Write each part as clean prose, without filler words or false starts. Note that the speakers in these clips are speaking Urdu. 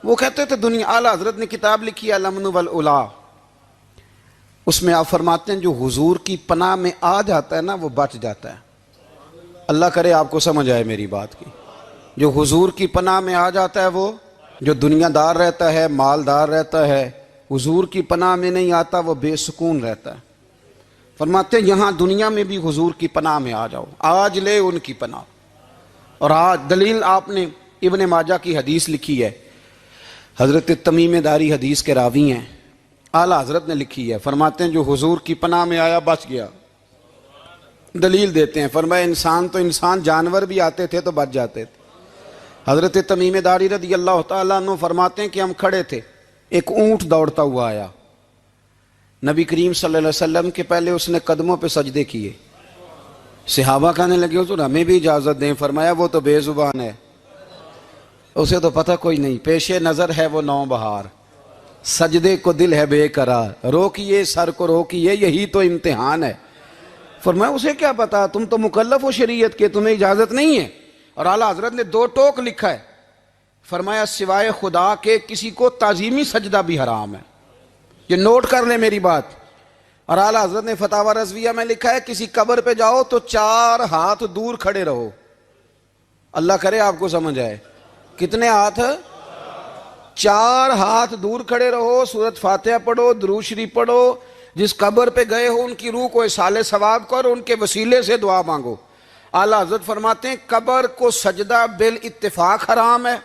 وہ کہتے تھے دنیا، اعلیٰ حضرت نے کتاب لکھی الامن والعلا، اس میں آپ فرماتے ہیں جو حضور کی پناہ میں آ جاتا ہے نا وہ بچ جاتا ہے۔ اللہ کرے آپ کو سمجھ آئے میری بات کی۔ جو حضور کی پناہ میں آ جاتا ہے وہ، جو دنیا دار رہتا ہے، مالدار رہتا ہے، حضور کی پناہ میں نہیں آتا وہ بے سکون رہتا ہے۔ فرماتے ہیں یہاں دنیا میں بھی حضور کی پناہ میں آ جاؤ، آج لے ان کی پناہ۔ اور آج دلیل آپ نے ابن ماجہ کی حدیث لکھی ہے، حضرت تمیم داری حدیث کے راوی ہیں، اعلیٰ حضرت نے لکھی ہے، فرماتے ہیں جو حضور کی پناہ میں آیا بچ گیا۔ دلیل دیتے ہیں، فرمایا انسان تو انسان، جانور بھی آتے تھے تو بچ جاتے تھے۔ حضرت تمیم داری رضی اللہ تعالیٰ عنہ فرماتے ہیں کہ ہم کھڑے تھے، ایک اونٹ دوڑتا ہوا آیا، نبی کریم صلی اللہ علیہ وسلم کے پہلے اس نے قدموں پہ سجدے کیے۔ صحابہ کہنے لگے حضور ہمیں بھی اجازت دیں، فرمایا وہ تو بے زبان ہے، اسے تو پتہ کوئی نہیں، پیش نظر ہے وہ نو بہار، سجدے کو دل ہے بے قرار، روکیے سر کو روکیے یہی تو امتحان ہے۔ فرمایا اسے کیا پتا، تم تو مکلف ہو شریعت کے، تمہیں اجازت نہیں ہے۔ اور اعلیٰ حضرت نے 2 ٹوک لکھا ہے، فرمایا سوائے خدا کے کسی کو تعظیمی سجدہ بھی حرام ہے۔ یہ نوٹ کر لیں میری بات۔ اور اعلیٰ حضرت نے فتاوی رضویہ میں لکھا ہے کسی قبر پہ جاؤ تو 4 ہاتھ دور کھڑے رہو۔ اللہ کرے آپ کو سمجھ آئے، کتنے ہاتھ؟ 4 ہاتھ دور کھڑے رہو، سورۃ فاتحہ پڑھو، درود شریف پڑھو، جس قبر پہ گئے ہو ان کی روح کو اصال ثواب کرو، ان کے وسیلے سے دعا مانگو۔ اعلیٰ حضرت فرماتے ہیں قبر کو سجدہ بالاتفاق حرام ہے،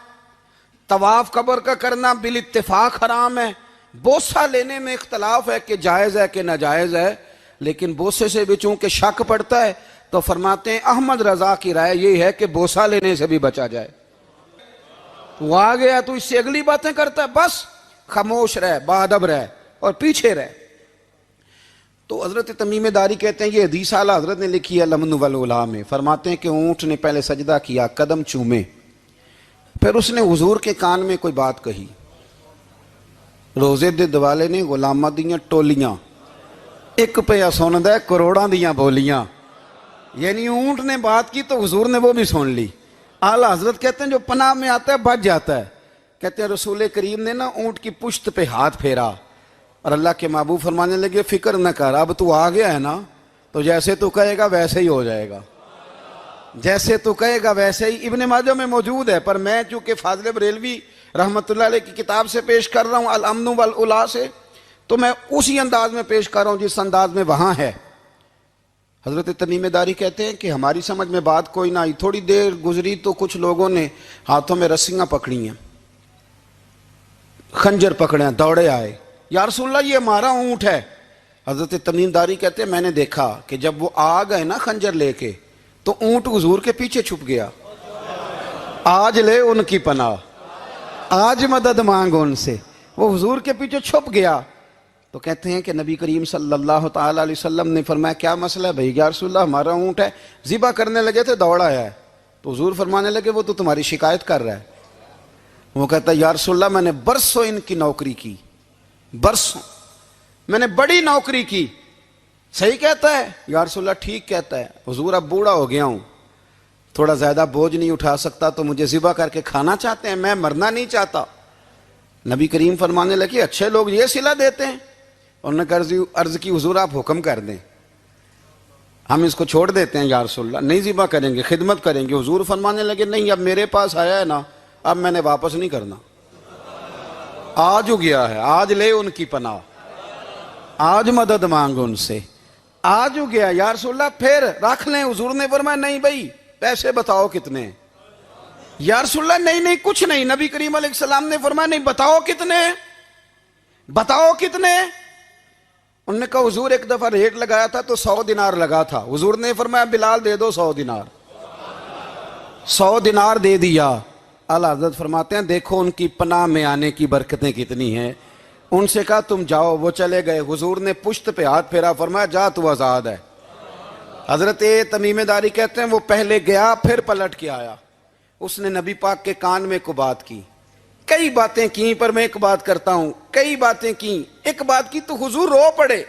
طواف قبر کا کرنا بالاتفاق حرام ہے، بوسہ لینے میں اختلاف ہے کہ جائز ہے کہ ناجائز ہے، لیکن بوسے سے بھی چونکہ شک پڑتا ہے تو فرماتے ہیں احمد رضا کی رائے یہ ہے کہ بوسہ لینے سے بھی بچا جائے۔ وہ آ گیا تو اس سے اگلی باتیں کرتا ہے، بس خاموش رہ، باادب رہ اور پیچھے رہ۔ تو حضرت تمیم داری کہتے ہیں یہ حدیث اعلیٰ حضرت نے لکھی ہے الامن والعلا میں، فرماتے ہیں کہ اونٹ نے پہلے سجدہ کیا، قدم چومے، پھر اس نے حضور کے کان میں کوئی بات کہی، روزے دے دوالے نے غلامہ دیاں ٹولیاں، ایک پہ سن دے کروڑاں دیاں بولیاں، یعنی اونٹ نے بات کی تو حضور نے وہ بھی سن لی۔ اعلیٰ حضرت کہتے ہیں جو پناہ میں آتا ہے بچ جاتا ہے۔ کہتے ہیں رسول کریم نے نا اونٹ کی پشت پہ ہاتھ پھیرا اور اللہ کے محبوب فرمانے لگے فکر نہ کر، اب تو آ گیا ہے نا تو جیسے تو کہے گا ویسے ہی ہو جائے گا، جیسے تو کہے گا ویسے ہی۔ ابن ماجہ میں موجود ہے، پر میں چونکہ فاضل بریلوی رحمۃ اللہ علیہ کی کتاب سے پیش کر رہا ہوں الامن والعلا سے، تو میں اسی انداز میں پیش کر رہا ہوں جس انداز میں وہاں ہے۔ حضرت تمیم داری کہتے ہیں کہ ہماری سمجھ میں بات کوئی نہ آئی، تھوڑی دیر گزری تو کچھ لوگوں نے ہاتھوں میں رسیاں پکڑی ہیں، خنجر پکڑے ہیں، دوڑے آئے، یا رسول اللہ یہ ہمارا اونٹ ہے۔ حضرت تمیم داری کہتے ہیں میں نے دیکھا کہ جب وہ آ گئے نا خنجر لے کے تو اونٹ حضور کے پیچھے چھپ گیا۔ آج لے ان کی پناہ، آج مدد مانگ ان سے، وہ حضور کے پیچھے چھپ گیا۔ تو کہتے ہیں کہ نبی کریم صلی اللہ تعالیٰ علیہ وسلم نے فرمایا کیا مسئلہ ہے بھائی؟ یا رسول اللہ ہمارا اونٹ ہے، ذبح کرنے لگے تھے دوڑ آیا ہے۔ تو حضور فرمانے لگے وہ تو تمہاری شکایت کر رہا ہے۔ وہ کہتا ہے یا رسول اللہ میں نے برسوں ان کی نوکری کی، برسوں میں نے بڑی نوکری کی۔ صحیح کہتا ہے یا رسول اللہ؟ ٹھیک کہتا ہے حضور، اب بوڑھا ہو گیا ہوں، تھوڑا زیادہ بوجھ نہیں اٹھا سکتا تو مجھے ذبح کر کے کھانا چاہتے ہیں، میں مرنا نہیں چاہتا۔ نبی کریم فرمانے لگے اچھے لوگ یہ صلہ دیتے ہیں؟ انہوں نے عرض کی حضور آپ حکم کر دیں، ہم اس کو چھوڑ دیتے ہیں یا رسول اللہ، نہیں ذبح کریں گے، خدمت کریں گے۔ حضور فرمانے لگے نہیں، اب میرے پاس آیا ہے نا، اب میں نے واپس نہیں کرنا، آج ہو گیا ہے، آج لے ان کی پناہ، آج مدد مانگ ان سے، آج ہو گیا یا رسول اللہ پھر رکھ لیں۔ حضور نے فرمایا نہیں بھائی پیسے بتاؤ کتنے؟ یا رسول اللہ نہیں نہیں کچھ نہیں۔ نبی کریم علیہ السلام نے فرمایا نہیں بتاؤ کتنے، بتاؤ کتنے؟ انہوں نے کہا حضور ایک دفعہ ریٹ لگایا تھا تو 100 دینار لگا تھا، حضور نے فرمایا بلال دے دو 100 دینار، 100 دینار دے دیا۔ اعلیٰ حضرت فرماتے ہیں دیکھو ان کی پناہ میں آنے کی برکتیں کتنی ہیں۔ ان سے کہا تم جاؤ، وہ چلے گئے، حضور نے پشت پہ ہاتھ پھیرا، فرمایا جا تو آزاد ہے۔ حضرت تمیم داری کہتے ہیں وہ پہلے گیا پھر پلٹ کے آیا، اس نے نبی پاک کے کان میں کو بات کی، کئی باتیں کی، پر میں ایک بات کرتا ہوں، کئی باتیں کی، ایک بات کی تو حضور رو پڑے،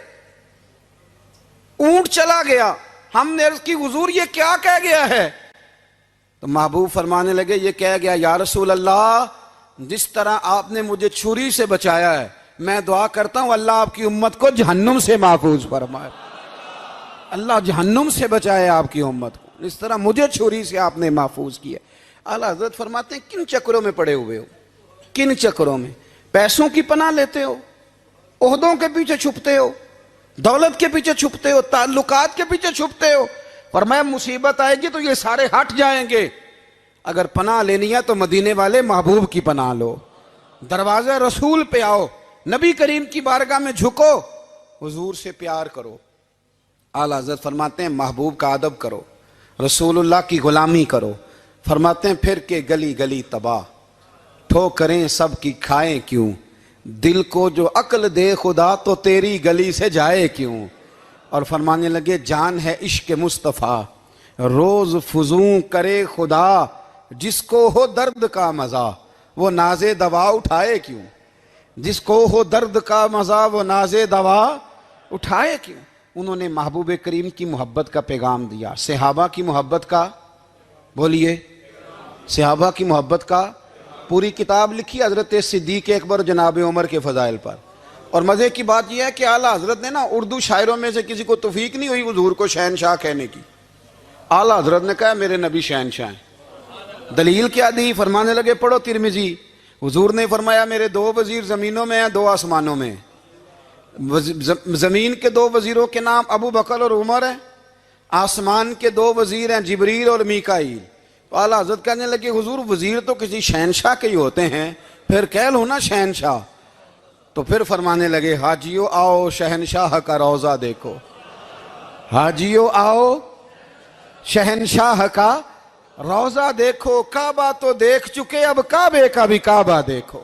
اونٹ چلا گیا، ہم نے عرض کی حضور یہ کیا کہہ گیا ہے؟ تو محبوب فرمانے لگے یہ کہہ گیا یا رسول اللہ جس طرح آپ نے مجھے چھری سے بچایا ہے، میں دعا کرتا ہوں اللہ آپ کی امت کو جہنم سے محفوظ فرمائے، اللہ جہنم سے بچائے آپ کی امت کو، اس طرح مجھے چھری سے آپ نے محفوظ کیا۔ اعلیٰ حضرت فرماتے ہیں کن چکروں میں پڑے ہوئے ہو، کن چکروں میں؟ پیسوں کی پناہ لیتے ہو، عہدوں کے پیچھے چھپتے ہو، دولت کے پیچھے چھپتے ہو، تعلقات کے پیچھے چھپتے ہو۔ فرمایا مصیبت آئے گی تو یہ سارے ہٹ جائیں گے، اگر پناہ لینی ہے تو مدینے والے محبوب کی پناہ لو، دروازہ رسول پہ آؤ، نبی کریم کی بارگاہ میں جھکو، حضور سے پیار کرو۔ اعلیٰ حضرت فرماتے ہیں محبوب کا ادب کرو، رسول اللہ کی غلامی کرو۔ فرماتے ہیں پھر کہ گلی گلی تباہ، ٹھوکریں سب کی کھائیں کیوں، دل کو جو عقل دے خدا تو تیری گلی سے جائے کیوں۔ اور فرمانے لگے جان ہے عشق مصطفیٰ، روز فزوں کرے خدا، جس کو ہو درد کا مزہ وہ ناز دوا اٹھائے کیوں، جس کو ہو درد کا مزہ وہ ناز دوا اٹھائے کیوں۔ انہوں نے محبوب کریم کی محبت کا پیغام دیا، صحابہ کی محبت کا، بولیے، صحابہ کی محبت کا پوری کتاب لکھی حضرت صدیق اکبر جناب عمر کے فضائل پر۔ اور مزے کی بات یہ ہے کہ اعلیٰ حضرت نے نا اردو شاعروں میں سے کسی کو توفیق نہیں ہوئی حضور کو شہنشاہ کہنے کی، اعلیٰ حضرت نے کہا میرے نبی شہنشاہ ہیں۔ دلیل کیا دی؟ فرمانے لگے پڑھو ترمذی، حضور نے فرمایا میرے 2 وزیر زمینوں میں ہیں، 2 آسمانوں میں۔ زمین کے 2 وزیروں کے نام ابو بکر اور عمر ہیں، آسمان کے 2 وزیر ہیں جبریل اور میکائیل۔ تو اعلیٰ حضرت کہنے لگے حضور وزیر تو کسی شہنشاہ کے ہی ہوتے ہیں، پھر کہہ لو نا شہنشاہ۔ تو پھر فرمانے لگے حاجیو آؤ شہنشاہ کا روضہ دیکھو، حاجیو آؤ شہنشاہ کا روضہ دیکھو، کعبہ تو دیکھ چکے اب کعبے کا بھی کعبہ دیکھو،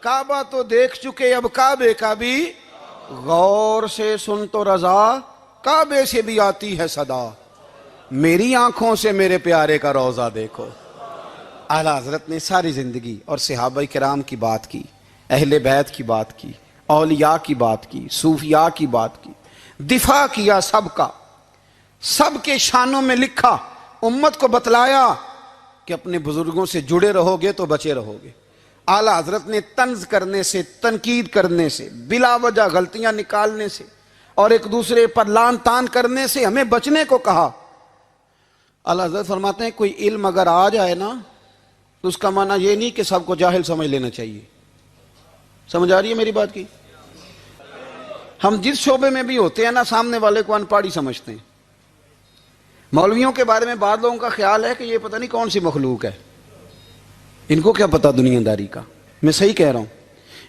کعبہ تو دیکھ چکے اب کعبے کا بھی، غور سے سن تو رضا کعبے سے بھی آتی ہے صدا، میری آنکھوں سے میرے پیارے کا روضہ دیکھو۔ اعلیٰ حضرت نے ساری زندگی اور صحابہ کرام کی بات کی، اہل بیت کی بات کی، اولیاء کی بات کی، صوفیاء کی بات کی، دفاع کیا سب کا، سب کے شانوں میں لکھا، امت کو بتلایا کہ اپنے بزرگوں سے جڑے رہو گے تو بچے رہو گے۔ اعلیٰ حضرت نے طنز کرنے سے، تنقید کرنے سے، بلا وجہ غلطیاں نکالنے سے اور ایک دوسرے پر لان تان کرنے سے ہمیں بچنے کو کہا۔ اعلیٰ حضرت فرماتے ہیں کوئی علم اگر آ جائے نا تو اس کا معنی یہ نہیں کہ سب کو جاہل سمجھ لینا چاہیے۔ سمجھ آ رہی ہے میری بات کی؟ ہم جس شعبے میں بھی ہوتے ہیں نا سامنے والے کو ان پڑھ ہی سمجھتے ہیں۔ مولویوں کے بارے میں بعض لوگوں کا خیال ہے کہ یہ پتہ نہیں کون سی مخلوق ہے، ان کو کیا پتہ دنیا داری کا۔ میں صحیح کہہ رہا ہوں۔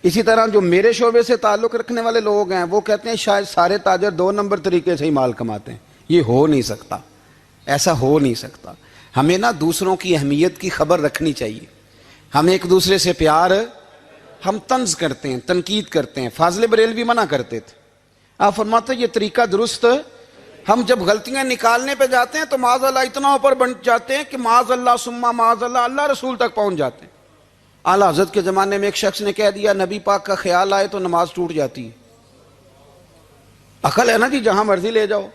اسی طرح جو میرے شعبے سے تعلق رکھنے والے لوگ ہیں وہ کہتے ہیں شاید سارے تاجر 2 نمبر طریقے سے ہی مال کماتے ہیں۔ یہ ہو نہیں سکتا، ایسا ہو نہیں سکتا۔ ہمیں نا دوسروں کی اہمیت کی خبر رکھنی چاہیے، ہم ایک دوسرے سے پیار، ہم طنز کرتے ہیں، تنقید کرتے ہیں۔ فاضل بریلوی منع کرتے تھے، آپ فرماتے ہیں یہ طریقہ درست، ہم جب غلطیاں نکالنے پہ جاتے ہیں تو معاذ اللہ اتنا اوپر بن جاتے ہیں کہ معاذ اللہ ثم معاذ اللہ اللہ رسول تک پہنچ جاتے ہیں۔ اعلیٰ حضرت کے زمانے میں ایک شخص نے کہہ دیا نبی پاک کا خیال آئے تو نماز ٹوٹ جاتی ہے۔ عقل ہے نا جی، جہاں مرضی لے جاؤ۔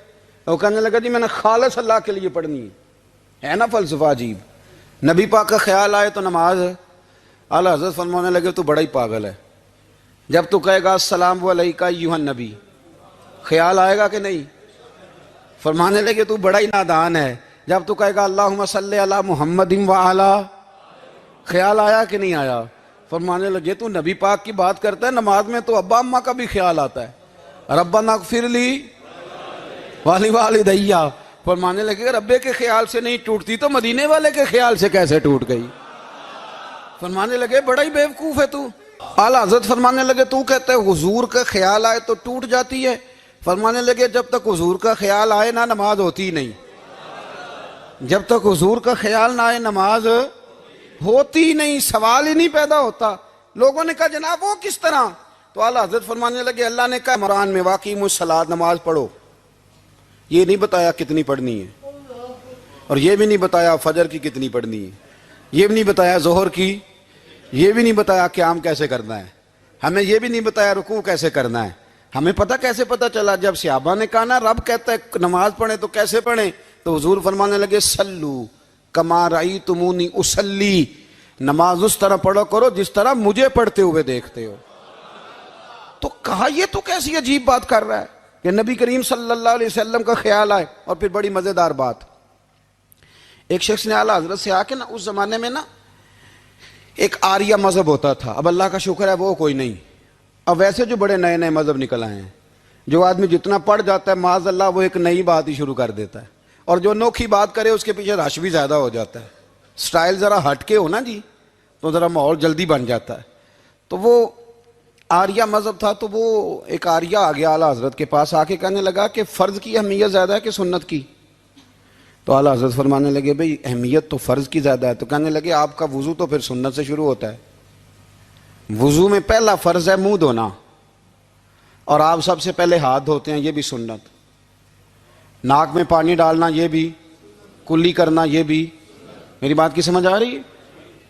وہ کہنے لگا جی میں نے خالص اللہ کے لیے پڑھنی ہے نا فلسفہ عجیب، نبی پاک کا خیال آئے تو نماز۔ اعلیٰ حضرت فرمانے لگے تو بڑا ہی پاگل ہے، جب تو کہے گا السلام علیکہ ایھا النبی خیال آئے گا کہ نہیں؟ فرمانے لگے تو بڑا ہی نادان ہے، جب تو کہے گا اللہم صلی علی محمد وعلی خیال آیا کہ نہیں آیا؟ فرمانے لگے تو نبی پاک کی بات کرتا ہے، نماز میں تو ابا اماں کا بھی خیال آتا ہے، ربنا اغفر لی والدیّ۔ فرمانے لگے ربے کے خیال سے نہیں ٹوٹتی تو مدینے والے کے خیال سے کیسے ٹوٹ گئی؟ فرمانے لگے بڑا ہی بیوقوف ہے تو۔ اعلیٰ حضرت فرمانے لگے تو کہتے ہیں حضور کا خیال آئے تو ٹوٹ جاتی ہے؟ فرمانے لگے جب تک حضور کا خیال آئے نہ نماز ہوتی نہیں، جب تک حضور کا خیال نہ آئے نماز ہوتی نہیں، سوال ہی نہیں پیدا ہوتا۔ لوگوں نے کہا جناب وہ کس طرح؟ تو اعلیٰ حضرت فرمانے لگے اللہ نے کہا قرآن میں واقعی الصلاۃ نماز پڑھو، یہ نہیں بتایا کتنی پڑھنی ہے، اور یہ بھی نہیں بتایا فجر کی کتنی پڑھنی ہے، یہ بھی نہیں بتایا ظہر کی، یہ بھی نہیں بتایا قیام کیسے کرنا ہے، ہمیں یہ بھی نہیں بتایا رکوع کیسے کرنا ہے۔ ہمیں پتہ کیسے پتہ چلا؟ جب صحابہ نے کہا نا رب کہتا ہے نماز پڑھیں تو کیسے پڑھیں، تو حضور فرمانے لگے سلو کما رأیتمونی اصلی، نماز اس طرح پڑھو کرو جس طرح مجھے پڑھتے ہوئے دیکھتے ہو. تو کہا یہ تو کیسی عجیب بات کر رہا ہے کہ نبی کریم صلی اللہ علیہ وسلم کا خیال آئے. اور پھر بڑی مزیدار بات, ایک شخص نے اعلیٰ حضرت سے آ کے نا, اس زمانے میں نا ایک آریہ مذہب ہوتا تھا, اب اللہ کا شکر ہے وہ کوئی نہیں, اب ویسے جو بڑے نئے نئے مذہب نکل آئے ہیں, جو آدمی جتنا پڑھ جاتا ہے معاذ اللہ وہ ایک نئی بات ہی شروع کر دیتا ہے, اور جو انوکھی بات کرے اس کے پیچھے رش بھی زیادہ ہو جاتا ہے. سٹائل ذرا ہٹ کے ہو نا جی تو ذرا ماحول جلدی بن جاتا ہے. تو وہ آریہ مذہب تھا, تو وہ ایک آریہ آ گیا اعلیٰ حضرت کے پاس, آ کے کہنے لگا کہ فرض کی اہمیت زیادہ ہے کہ سنت کی؟ تو اعلیٰ حضرت فرمانے لگے بھئی اہمیت تو فرض کی زیادہ ہے. تو کہنے لگے آپ کا وضو تو پھر سنت سے شروع ہوتا ہے, وضو میں پہلا فرض ہے منہ دھونا, اور آپ سب سے پہلے ہاتھ دھوتے ہیں, یہ بھی سنت. ناک میں پانی ڈالنا یہ بھی, کلی کرنا یہ بھی. میری بات کی سمجھ آ رہی ہے؟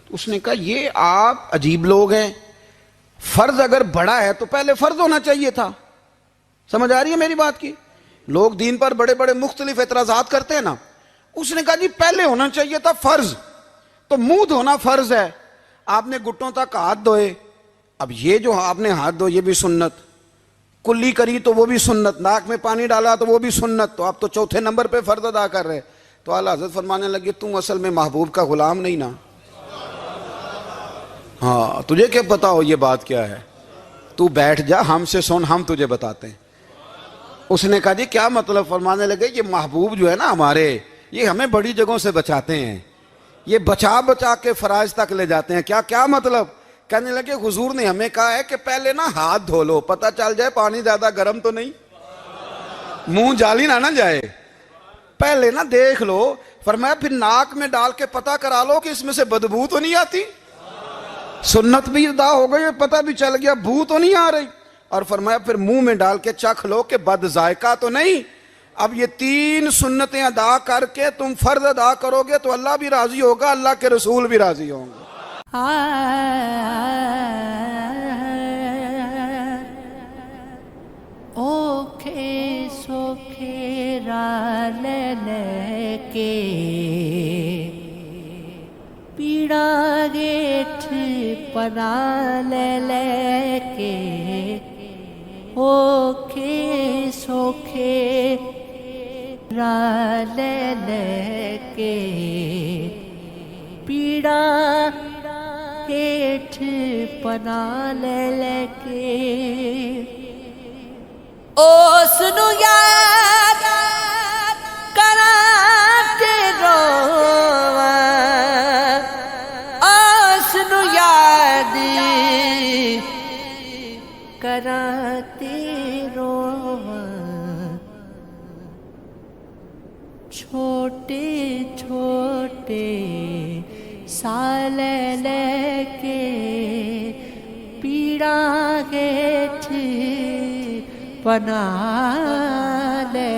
اس نے کہا یہ آپ عجیب لوگ ہیں, فرض اگر بڑا ہے تو پہلے فرض ہونا چاہیے تھا. سمجھ آ رہی ہے میری بات کی؟ لوگ دین پر بڑے بڑے مختلف اعتراضات کرتے ہیں نا, اس نے کہا جی پہلے ہونا چاہیے تھا فرض. تو منہ دھونا فرض ہے, آپ نے گھٹنوں تک ہاتھ دھوئے, اب یہ جو آپ نے ہاتھ دھو یہ بھی سنت, کلی کری تو وہ بھی سنت, ناک میں پانی ڈالا تو وہ بھی سنت, تو آپ تو چوتھے نمبر پہ فرض ادا کر رہے. تو اعلیٰ حضرت فرمانے لگے تم اصل میں محبوب کا غلام نہیں نا, ہاں تجھے کیا پتا ہو یہ بات کیا ہے, تو بیٹھ جا ہم سے سن, ہم تجھے بتاتے ہیں. اس نے کہا جی کیا مطلب؟ فرمانے لگے یہ محبوب جو ہے نا ہمارے, یہ ہمیں بڑی جگہوں سے بچاتے ہیں, یہ بچا بچا کے فرائض تک لے جاتے ہیں. کیا کیا مطلب؟ کہنے لگے حضور نے ہمیں کہا ہے کہ پہلے نا ہاتھ دھو لو, پتہ چل جائے پانی زیادہ گرم تو نہیں, منہ جالی نہ جائے, پہلے نا دیکھ لو. فرمایا پھر ناک میں ڈال کے پتہ کرا لو کہ اس میں سے بدبو تو نہیں آتی, سنت بھی ادا ہو گئی, پتہ بھی چل گیا بو تو نہیں آ رہی. اور فرمایا پھر منہ میں ڈال کے چکھ لو کہ بد ذائقہ تو نہیں. اب یہ 3 سنتیں ادا کر کے تم فرض ادا کرو گے تو اللہ بھی راضی ہوگا, اللہ کے رسول بھی راضی ہوں گے. اوکھے سوکھے راہ لے کے پیڑا گیٹھ پناہ لے کے, اوکھے سوکھے راہ لے کے پیڑا گیٹھ پناہ لے کے, اس نو یاد کراتے روواں, اس نو یاد کراتے روواں, چھوٹے چھوٹے سال لے کے پیڑا گیٹھ پناہ لے